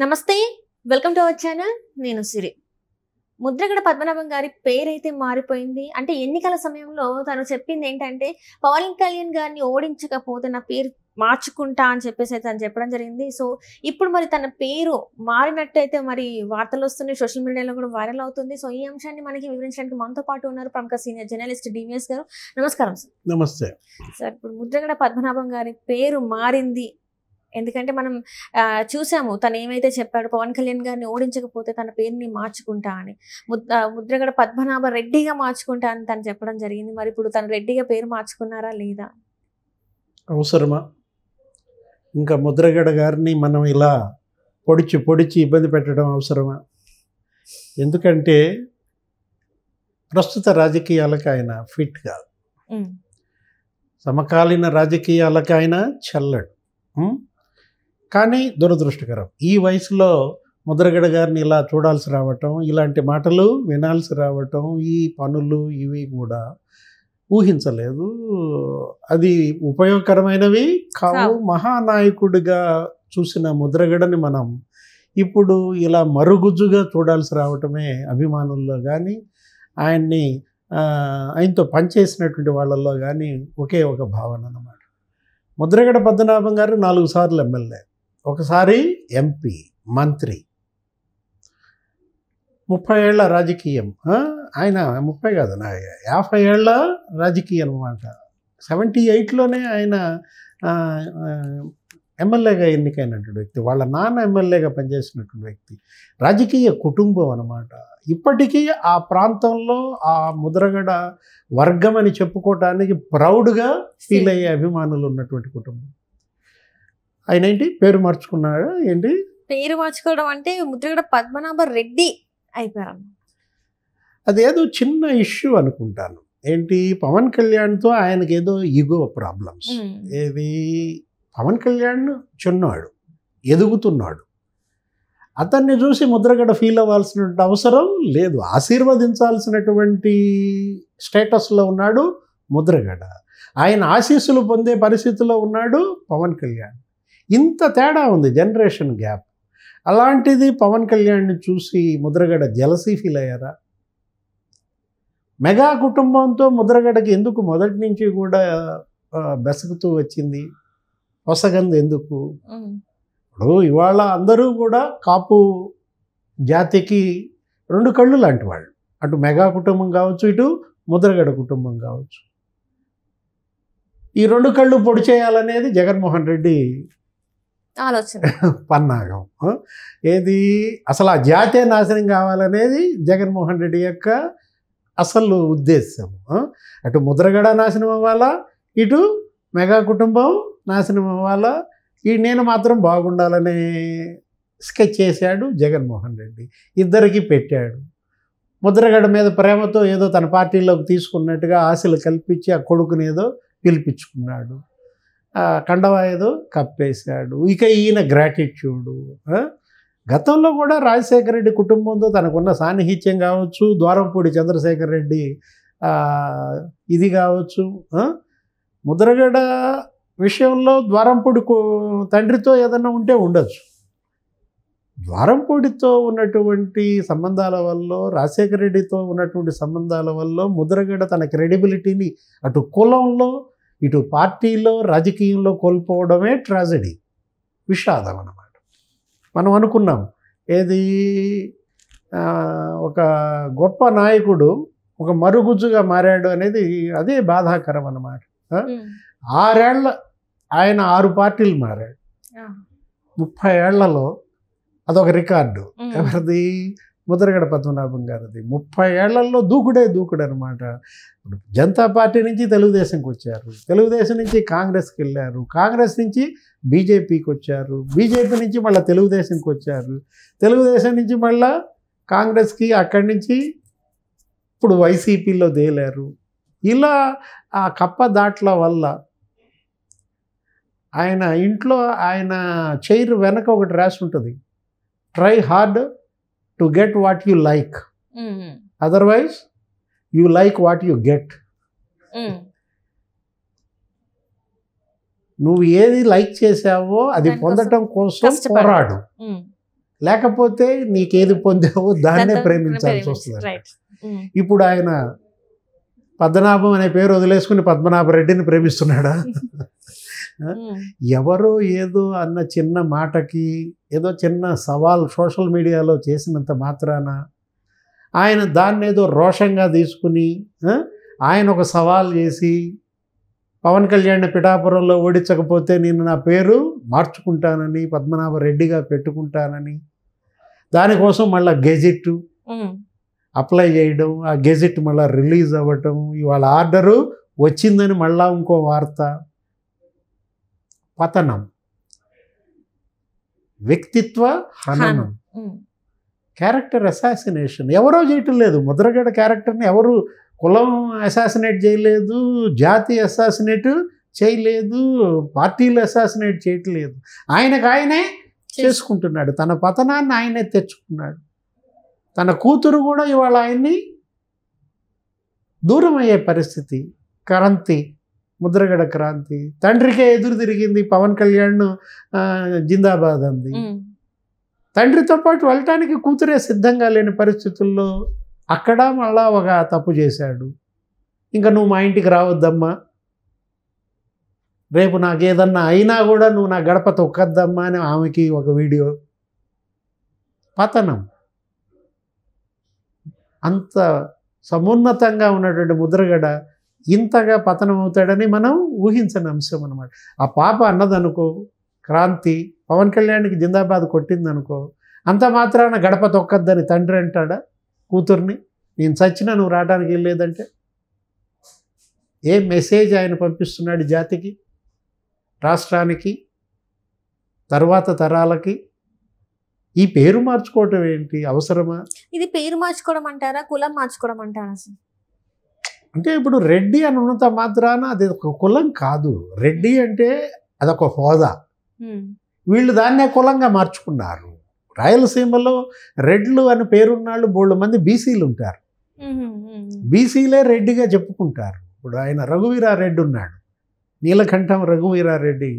నమస్తే, welcome to our channel. నేను సిరి. ముద్రగడ పద్మనాభం గారి పేరైతే మారిపోయింది. అంటే ఎన్నికల సమయంలో తను చెప్పింది ఏంటంటే, పవన్ కళ్యాణ్ గారిని ఓడించకపోతే నా పేరు మార్చుకుంటా అని చెప్పేసి తను చెప్పడం జరిగింది. సో ఇప్పుడు మరి తన పేరు మారినట్టయితే మరి వార్తలు వస్తున్నాయి, సోషల్ మీడియాలో కూడా వైరల్ అవుతుంది. సో ఈ అంశాన్ని మనకి వివరించడానికి మనతో పాటు ఉన్నారు ప్రముఖ సీనియర్ జర్నలిస్ట్ డివిఎస్ గారు. నమస్కారం సార్. నమస్తే సార్, ఇప్పుడు ముద్రగడ పద్మనాభం గారి పేరు మారింది. ఎందుకంటే మనం చూసాము తను ఏమైతే చెప్పాడు, పవన్ కళ్యాణ్ గారిని ఓడించకపోతే తన పేరుని మార్చుకుంటా అని. ముద్రగడ పద్మనాభ రెడ్డిగా మార్చుకుంటా అని తను చెప్పడం జరిగింది. మరి ఇప్పుడు తను రెడ్డిగా పేరు మార్చుకున్నారా లేదా? అవసరమా? ఇంకా ముద్రగడ గారిని మనం ఇలా పొడిచి ఇబ్బంది పెట్టడం అవసరమా? ఎందుకంటే ప్రస్తుత రాజకీయాలకు ఆయన ఫిట్ కాదు, సమకాలీన రాజకీయాలకు ఆయన చల్లడు. కానీ దురదృష్టకరం, ఈ వయసులో ముద్రగడ గారిని ఇలా చూడాల్సి రావటం, ఇలాంటి మాటలు వినాల్సి రావటం, ఈ పనులు ఇవి కూడా ఊహించలేదు. అది ఉపయోగకరమైనవి కావు. మహానాయకుడిగా చూసిన ముద్రగడని మనం ఇప్పుడు ఇలా మరుగుజ్జుగా చూడాల్సి రావటమే అభిమానుల్లో కానీ, ఆయనతో పనిచేసినటువంటి వాళ్ళల్లో కానీ ఒకే ఒక భావన అన్నమాట. ముద్రగడ పద్మనాభం గారు 4 సార్లు ఎమ్మెల్యే, ఒకసారి ఎంపీ, మంత్రి, 30 ఏళ్ల రాజకీయం. ఆయన 30 కాదు, 50 ఏళ్ల రాజకీయం అన్నమాట. 78లోనే ఆయన ఎమ్మెల్యేగా ఎన్నికైనటువంటి వ్యక్తి, వాళ్ళ నాన్న ఎమ్మెల్యేగా పనిచేసినటువంటి వ్యక్తి, రాజకీయ కుటుంబం అన్నమాట. ఇప్పటికీ ఆ ప్రాంతంలో ఆ ముద్రగడ వర్గం అని చెప్పుకోవటానికి ప్రౌడ్గా ఫీల్ అయ్యే అభిమానులు ఉన్నటువంటి కుటుంబం. ఆయన ఏంటి పేరు మార్చుకున్నాడా ఏంటి? పేరు మార్చుకోవడం అంటే ముద్రగడ పద్మనాభ రెడ్డి అయిపోయారు. అదేదో చిన్న ఇష్యూ అనుకుంటాను. ఏంటి, పవన్ కళ్యాణ్తో ఆయనకి ఏదో ఈగో ప్రాబ్లమ్స్. ఏది, పవన్ కళ్యాణ్ చిన్నాడు, ఎదుగుతున్నాడు, అతన్ని చూసి ముద్రగడ ఫీల్ అవ్వాల్సిన అవసరం లేదు. ఆశీర్వదించాల్సినటువంటి స్టేటస్లో ఉన్నాడు ముద్రగడ. ఆయన ఆశీస్సులు పొందే పరిస్థితిలో ఉన్నాడు పవన్ కళ్యాణ్. ఇంత తేడా ఉంది, జనరేషన్ గ్యాప్. అలాంటిది పవన్ కళ్యాణ్ని చూసి ముద్రగడ జలసీ ఫీల్ అయ్యారా? మెగా కుటుంబంతో ముద్రగడకి ఎందుకు మొదటి నుంచి కూడా బెసకుతూ వచ్చింది? పొసగంది ఎందుకు? ఇప్పుడు ఇవాళ అందరూ కూడా కాపు జాతికి 2 కళ్ళు లాంటి వాళ్ళు. అటు మెగా కుటుంబం కావచ్చు, ఇటు ముద్రగడ కుటుంబం కావచ్చు. ఈ 2 కళ్ళు పొడి చేయాలనేది జగన్మోహన్ రెడ్డి ఆలోచన, పన్నాగం. ఏది, అసలు ఆ జాతే నాశనం కావాలనేది జగన్మోహన్ రెడ్డి యొక్క అసలు ఉద్దేశం. అటు ముద్రగడ నాశనం అవ్వాలా, ఇటు మెగా కుటుంబం నాశనం అవ్వాలా, నేను మాత్రం బాగుండాలనే స్కెచ్ చేశాడు జగన్మోహన్ రెడ్డి. ఇద్దరికి పెట్టాడు. ముద్రగడ మీద ప్రేమతో ఏదో తన పార్టీలోకి తీసుకున్నట్టుగా ఆశలు కల్పించి ఆ కొడుకుని ఏదో పిలిపించుకున్నాడు, కండవా ఏదో కప్పేశాడు. ఇక ఈయన గ్రాటిట్యూడు. గతంలో కూడా రాజశేఖర రెడ్డి కుటుంబంతో తనకున్న సాన్నిహిత్యం కావచ్చు, ద్వారంపూడి చంద్రశేఖర్ రెడ్డి ఇది కావచ్చు. ముద్రగడ విషయంలో ద్వారంపూడి తండ్రితో ఏదన్నా ఉంటే ఉండొచ్చు. ద్వారంపూడితో ఉన్నటువంటి సంబంధాల వల్ల, రాజశేఖర రెడ్డితో ఉన్నటువంటి సంబంధాల వల్ల ముద్రగడ తన క్రెడిబిలిటీని అటు కులంలో, ఇటు పార్టీలో, రాజకీయంలో కోల్పోవడమే ట్రాజడీ, విషాదం అన్నమాట. మనం అనుకున్నాం ఏది, ఒక గొప్ప నాయకుడు ఒక మరుగుజ్జుగా మారాడు అనేది, అదే బాధాకరం అన్నమాట. 6 ఏళ్ళ ఆయన 6 పార్టీలు మారాడు. 30 ఏళ్లలో అదొక రికార్డు. ఎవరిది? ముద్రగడ పద్మనాభం గారిది. 30 ఏళ్లలో దూకుడు అనమాట. జనతా పార్టీ నుంచి తెలుగుదేశంకి వచ్చారు, తెలుగుదేశం నుంచి కాంగ్రెస్కి వెళ్ళారు, కాంగ్రెస్ నుంచి బీజేపీకి వచ్చారు, బీజేపీ నుంచి మళ్ళీ తెలుగుదేశంకి వచ్చారు, తెలుగుదేశం నుంచి మళ్ళీ కాంగ్రెస్కి, అక్కడి నుంచి ఇప్పుడు వైసీపీలో తేలారు. ఇలా ఆ కప్ప దాట్ల వల్ల ఆయన ఇంట్లో ఆయన చైర్ వెనక ఒకటి రాసి ఉంటుంది, try hard to get what you like, otherwise you like what you get. నువ్వు ఏది లైక్ చేసావో అది పొందటం కోసం పోరాడు, లేకపోతే నీకేది పొందావో దాన్నే ప్రేమించాల్సి వస్తుంది. రైట్. ఇప్పుడు ఆయన పద్మనాభం అనే పేరు వదిలేసుకుని పద్మనాభరెడ్డిని ప్రేమిస్తున్నాడా? ఎవరో ఏదో అన్న చిన్న మాటకి ఏదో చిన్న సవాల్ సోషల్ మీడియాలో చేసినంత మాత్రాన ఆయన దాన్ని ఏదో రోషంగా తీసుకుని ఆయన ఒక సవాల్ చేసి పవన్ కళ్యాణ్ పిఠాపురంలో ఓడించకపోతే నేను నా పేరు మార్చుకుంటానని పద్మనాభరెడ్డిగా పెట్టుకుంటానని దానికోసం మళ్ళీ గెజిట్ అప్లై చేయడం, ఆ గెజిట్ మళ్ళీ రిలీజ్ అవ్వటం, ఇవాళ ఆర్డరు వచ్చిందని మళ్ళా ఇంకో వార్త. పతనం, వ్యక్తిత్వ హననం, క్యారెక్టర్ అసాసినేషన్ ఎవరో చేయటం లేదు. ముద్రగడ క్యారెక్టర్ని ఎవరు కులం అసాసినేట్ చేయలేదు, జాతి అసాసినేట్ చేయలేదు, పార్టీలు అసాసినేట్ చేయట్లేదు. ఆయనే చేసుకుంటున్నాడు. తన పతనాన్ని ఆయనే తెచ్చుకున్నాడు. తన కూతురు కూడా ఇవాళ ఆయన్ని దూరం అయ్యే పరిస్థితి. క్రాంతి, ముద్రగడ క్రాంతి తండ్రికే ఎదురు తిరిగింది. పవన్ కళ్యాణ్ జిందాబాద్ అంది. తండ్రితో పాటు వెళ్ళటానికి కూతురే సిద్ధంగా లేని పరిస్థితుల్లో అక్కడ మళ్ళా ఒక తప్పు చేశాడు. ఇంకా నువ్వు మా ఇంటికి రావద్దమ్మా, రేపు నాకేదన్నా అయినా కూడా నువ్వు నా గడప తొక్కద్దమ్మా అని ఆమెకి ఒక వీడియో. పతనం. అంత సమున్నతంగా ఉన్నటువంటి ముద్రగడ ఇంతగా పతనం అవుతాడని మనం ఊహించని అంశం అన్నమాట. ఆ పాప అన్నదనుకో, క్రాంతి పవన్ కళ్యాణ్కి జిందాబాద్ కొట్టిందనుకో, అంత మాత్రాన గడప తొక్కద్దని తండ్రి అంటాడా కూతుర్ని? నేను చచ్చినా నువ్వు రావడానికి వెళ్ళలేదంటే ఏ మెసేజ్ ఆయన పంపిస్తున్నాడు జాతికి, రాష్ట్రానికి, తర్వాత తరాలకి? ఈ పేరు మార్చుకోవటం ఏంటి, అవసరమా? ఇది పేరు మార్చుకోవడం అంటారా, కులం మార్చుకోవడం అంటారా? అంటే ఇప్పుడు రెడ్డి అని ఉన్నంత మాత్రాన అది ఒక కులం కాదు. రెడ్డి అంటే అదొక హోదా. వీళ్ళు దాన్నే కులంగా మార్చుకున్నారు. రాయలసీమలో రెడ్లు అని పేరున్నాళ్ళు బోళ్ళు మంది బీసీలు ఉంటారు. బీసీలే రెడ్డిగా చెప్పుకుంటారు. ఇప్పుడు ఆయన రఘువీరారెడ్డి ఉన్నాడు, నీలకంఠం రఘువీరారెడ్డి,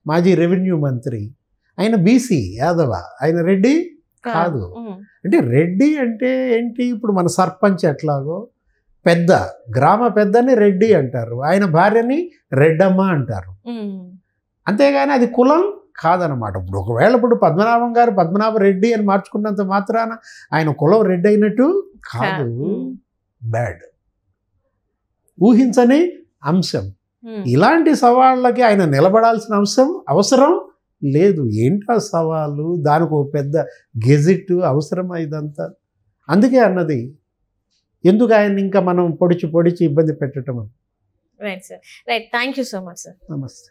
మాజీ రెవెన్యూ మంత్రి. ఆయన బీసీ యాదవ, ఆయన రెడ్డి కాదు. అంటే రెడ్డి అంటే ఏంటి? ఇప్పుడు మన సర్పంచ్ ఎట్లాగో పెద్ద, గ్రామ పెద్దని రెడ్డి అంటారు, ఆయన భార్యని రెడ్డమ్మ అంటారు. అంతేగాని అది కులం కాదనమాట. ఇప్పుడు ఒకవేళ ఇప్పుడు పద్మనాభం గారు పద్మనాభరెడ్డి అని మార్చుకున్నంత మాత్రాన ఆయన కులం రెడ్డి అయినట్టు కాదు. బ్యాడ్, ఊహించని అంశం. ఇలాంటి సవాళ్ళకి ఆయన నిలబడాల్సిన అవసరం లేదు. ఏంటా సవాలు? దానికి ఒక పెద్ద గెజిట్ అవసరమా ఇదంతా? అందుకే అన్నది, ఎందుకు ఆయన ఇంకా మనం పొడిచి ఇబ్బంది పెట్టడం అని. Right sir, right. Thank you so much sir. నమస్తే.